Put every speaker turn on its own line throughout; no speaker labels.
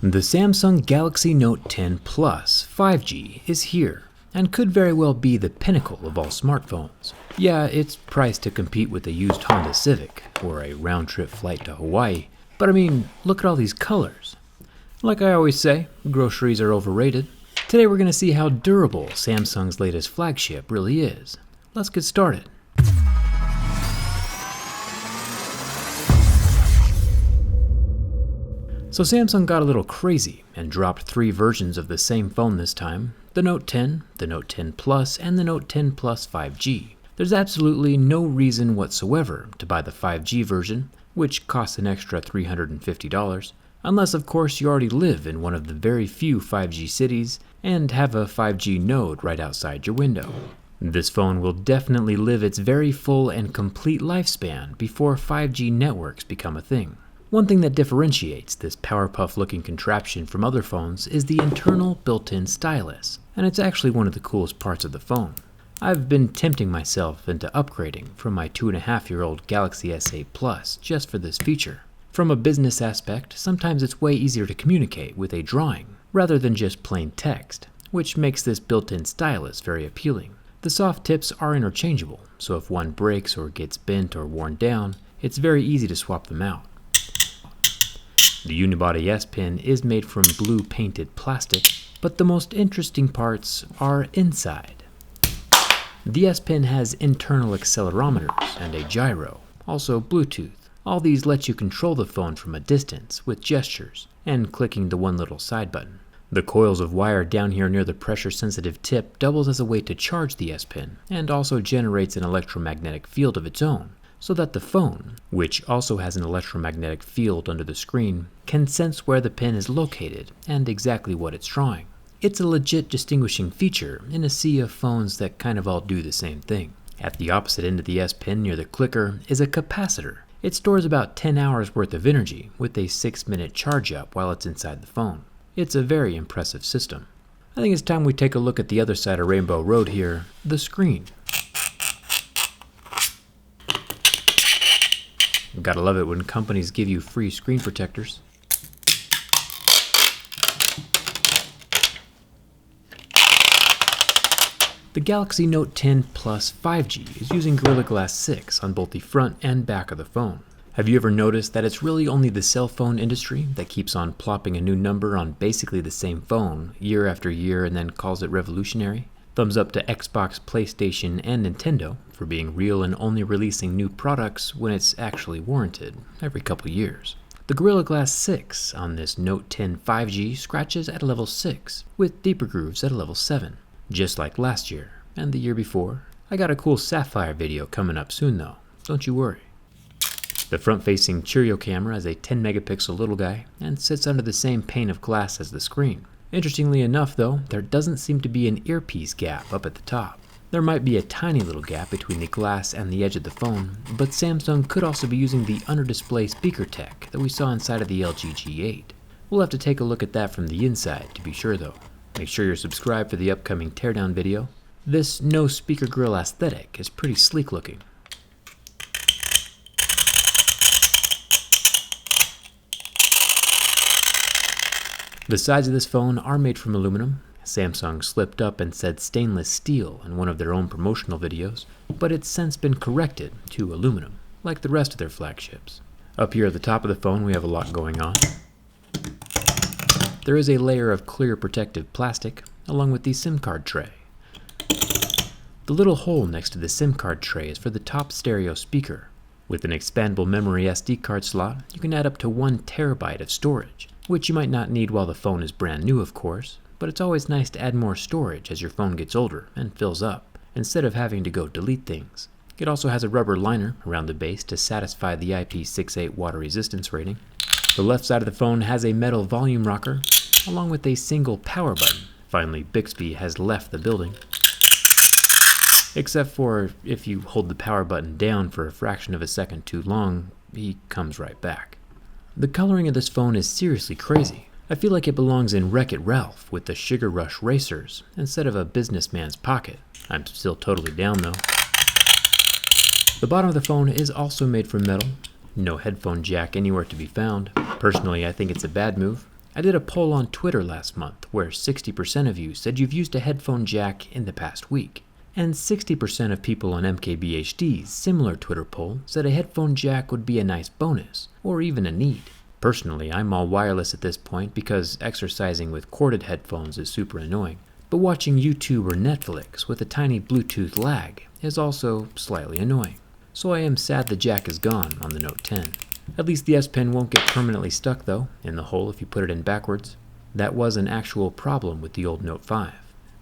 The Samsung Galaxy Note 10 Plus 5G is here, and could very well be the pinnacle of all smartphones. Yeah, it's priced to compete with a used Honda Civic, or a round-trip flight to Hawaii, but I mean, look at all these colors. Like I always say, groceries are overrated. Today we're going to see how durable Samsung's latest flagship really is. Let's get started. So Samsung got a little crazy and dropped 3 versions of the same phone this time: the Note 10, the Note 10 Plus, and the Note 10 Plus 5G. There's absolutely no reason whatsoever to buy the 5G version, which costs an extra $350, unless of course you already live in one of the very few 5G cities and have a 5G node right outside your window. This phone will definitely live its very full and complete lifespan before 5G networks become a thing. One thing that differentiates this Powerpuff-looking contraption from other phones is the internal built-in stylus, and it's actually one of the coolest parts of the phone. I've been tempting myself into upgrading from my 2.5-year-old Galaxy S8 Plus just for this feature. From a business aspect, sometimes it's way easier to communicate with a drawing rather than just plain text, which makes this built-in stylus very appealing. The soft tips are interchangeable, so if one breaks or gets bent or worn down, it's very easy to swap them out. The unibody SPen is made from blue painted plastic, but the most interesting parts are inside. The SPen has internal accelerometers and a gyro, also Bluetooth. All these let you control the phone from a distance with gestures and clicking the one little side button. The coils of wire down here near the pressure sensitive tip doubles as a way to charge the SPen and also generates an electromagnetic field of its own, so that the phone, which also has an electromagnetic field under the screen, can sense where the pen is located and exactly what it's drawing. It's a legit distinguishing feature in a sea of phones that kind of all do the same thing. At the opposite end of the SPen near the clicker is a capacitor. It stores about 10 hours worth of energy with a 6-minute charge up while it's inside the phone. It's a very impressive system. I think it's time we take a look at the other side of Rainbow Road here, the screen. Gotta love it when companies give you free screen protectors. The Galaxy Note 10 Plus 5G is using Gorilla Glass 6 on both the front and back of the phone. Have you ever noticed that it's really only the cell phone industry that keeps on plopping a new number on basically the same phone year after year and then calls it revolutionary? Thumbs up to Xbox, PlayStation, and Nintendo for being real and only releasing new products when it's actually warranted every couple years. The Gorilla Glass 6 on this Note 10 5G scratches at a level 6, with deeper grooves at a level 7, just like last year and the year before. I got a cool Sapphire video coming up soon though, don't you worry. The front-facing Cheerio camera is a 10 megapixel little guy and sits under the same pane of glass as the screen. Interestingly enough though, there doesn't seem to be an earpiece gap up at the top. There might be a tiny little gap between the glass and the edge of the phone, but Samsung could also be using the under-display speaker tech that we saw inside of the LG G8. We'll have to take a look at that from the inside to be sure though. Make sure you're subscribed for the upcoming teardown video. This no speaker grill aesthetic is pretty sleek looking. The sides of this phone are made from aluminum. Samsung slipped up and said stainless steel in one of their own promotional videos, but it's since been corrected to aluminum, like the rest of their flagships. Up here at the top of the phone we have a lot going on. There is a layer of clear protective plastic, along with the SIM card tray. The little hole next to the SIM card tray is for the top stereo speaker. With an expandable memory SD card slot, you can add up to 1 terabyte of storage, which you might not need while the phone is brand new of course, but it's always nice to add more storage as your phone gets older and fills up, instead of having to go delete things. It also has a rubber liner around the base to satisfy the IP68 water resistance rating. The left side of the phone has a metal volume rocker, along with a single power button. Finally, Bixby has left the building. Except for if you hold the power button down for a fraction of a second too long, he comes right back. The coloring of this phone is seriously crazy. I feel like it belongs in Wreck-It Ralph with the Sugar Rush Racers instead of a businessman's pocket. I'm still totally down though. The bottom of the phone is also made from metal. No headphone jack anywhere to be found. Personally, I think it's a bad move. I did a poll on Twitter last month where 60% of you said you've used a headphone jack in the past week. And 60% of people on MKBHD's similar Twitter poll said a headphone jack would be a nice bonus, or even a need. Personally, I'm all wireless at this point because exercising with corded headphones is super annoying, but watching YouTube or Netflix with a tiny Bluetooth lag is also slightly annoying. So I am sad the jack is gone on the Note 10. At least the SPen won't get permanently stuck though, in the hole if you put it in backwards. That was an actual problem with the old Note 5.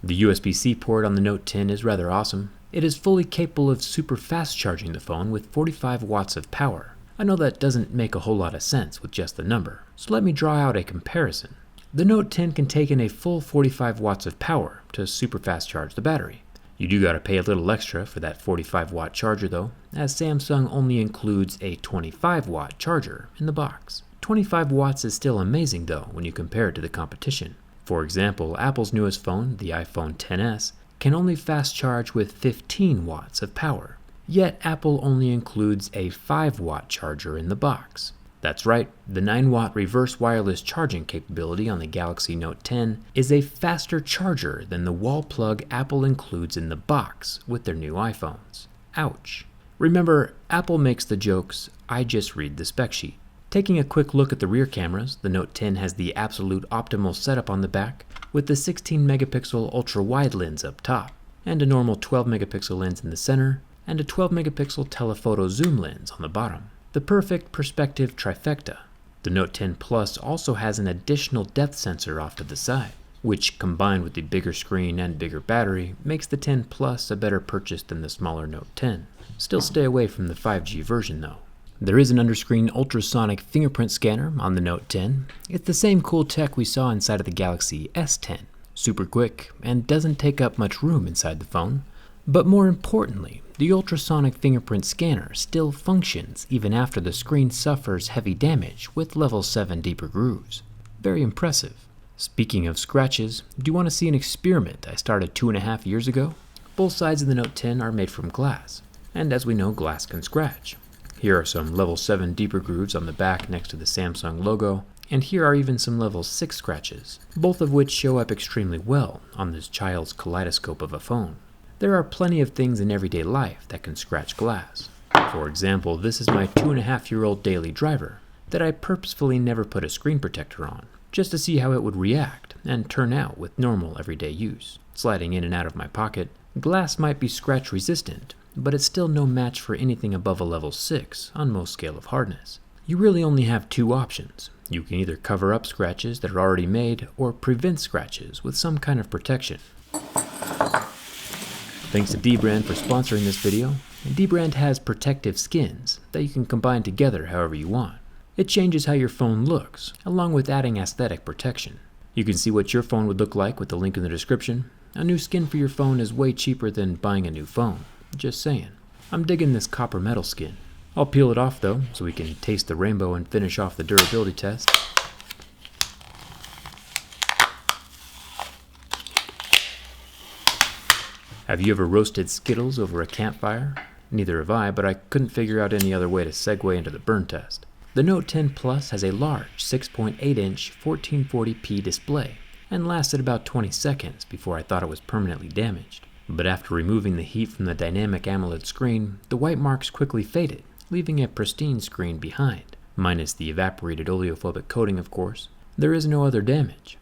The USB-C port on the Note 10 is rather awesome. It is fully capable of super fast charging the phone with 45 watts of power. I know that doesn't make a whole lot of sense with just the number, so let me draw out a comparison. The Note 10 can take in a full 45 watts of power to super fast charge the battery. You do gotta pay a little extra for that 45 watt charger though, as Samsung only includes a 25 watt charger in the box. 25 watts is still amazing though when you compare it to the competition. For example, Apple's newest phone, the iPhone XS, can only fast charge with 15 watts of power. Yet Apple only includes a 5 watt charger in the box. That's right, the 9 watt reverse wireless charging capability on the Galaxy Note 10 is a faster charger than the wall plug Apple includes in the box with their new iPhones. Ouch. Remember, Apple makes the jokes, I just read the spec sheet. Taking a quick look at the rear cameras, the Note 10 has the absolute optimal setup on the back, with the 16 megapixel ultra-wide lens up top, and a normal 12 megapixel lens in the center, and a 12 megapixel telephoto zoom lens on the bottom. The perfect perspective trifecta. The Note 10 Plus also has an additional depth sensor off to the side, which combined with the bigger screen and bigger battery makes the 10 Plus a better purchase than the smaller Note 10. Still stay away from the 5G version though. There is an underscreen ultrasonic fingerprint scanner on the Note 10. It's the same cool tech we saw inside of the Galaxy S10. Super quick and doesn't take up much room inside the phone. But more importantly, the ultrasonic fingerprint scanner still functions even after the screen suffers heavy damage with level 7 deeper grooves. Very impressive. Speaking of scratches, do you want to see an experiment I started 2.5 years ago? Both sides of the Note 10 are made from glass, and as we know, glass can scratch. Here are some level 7 deeper grooves on the back next to the Samsung logo, and here are even some level 6 scratches, both of which show up extremely well on this child's kaleidoscope of a phone. There are plenty of things in everyday life that can scratch glass. For example, this is my 2.5-year-old daily driver that I purposefully never put a screen protector on, just to see how it would react and turn out with normal everyday use. Sliding in and out of my pocket, glass might be scratch resistant, but it's still no match for anything above a level 6 on most scale of hardness. You really only have two options. You can either cover up scratches that are already made or prevent scratches with some kind of protection. Thanks to dbrand for sponsoring this video. dbrand has protective skins that you can combine together however you want. It changes how your phone looks, along with adding aesthetic protection. You can see what your phone would look like with the link in the description. A new skin for your phone is way cheaper than buying a new phone. Just saying. I'm digging this copper metal skin. I'll peel it off though, so we can taste the rainbow and finish off the durability test. Have you ever roasted Skittles over a campfire? Neither have I, but I couldn't figure out any other way to segue into the burn test. The Note 10 Plus has a large 6.8-inch 1440p display and lasted about 20 seconds before I thought it was permanently damaged. But after removing the heat from the dynamic AMOLED screen, the white marks quickly faded, leaving a pristine screen behind. Minus the evaporated oleophobic coating, of course. There is no other damage.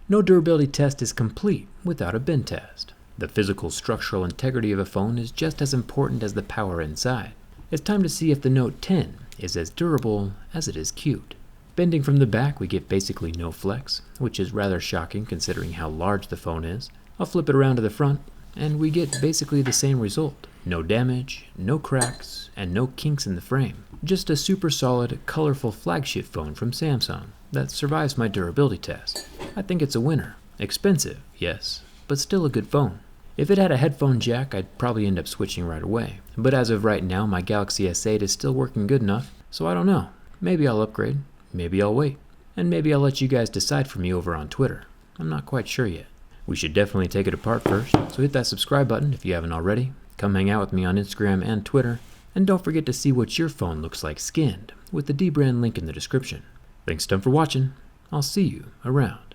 No durability test is complete without a bin test. The physical structural integrity of a phone is just as important as the power inside. It's time to see if the Note 10 is as durable as it is cute. Bending from the back, we get basically no flex, which is rather shocking considering how large the phone is. I'll flip it around to the front, and we get basically the same result. No damage, no cracks, and no kinks in the frame. Just a super solid, colorful flagship phone from Samsung that survives my durability test. I think it's a winner. Expensive, yes, but still a good phone. If it had a headphone jack, I'd probably end up switching right away. But as of right now, my Galaxy S8 is still working good enough, so I don't know. Maybe I'll upgrade, maybe I'll wait, and maybe I'll let you guys decide for me over on Twitter. I'm not quite sure yet. We should definitely take it apart first, so hit that subscribe button if you haven't already. Come hang out with me on Instagram and Twitter, and don't forget to see what your phone looks like skinned with the dbrand link in the description. Thanks a ton for watching. I'll see you around.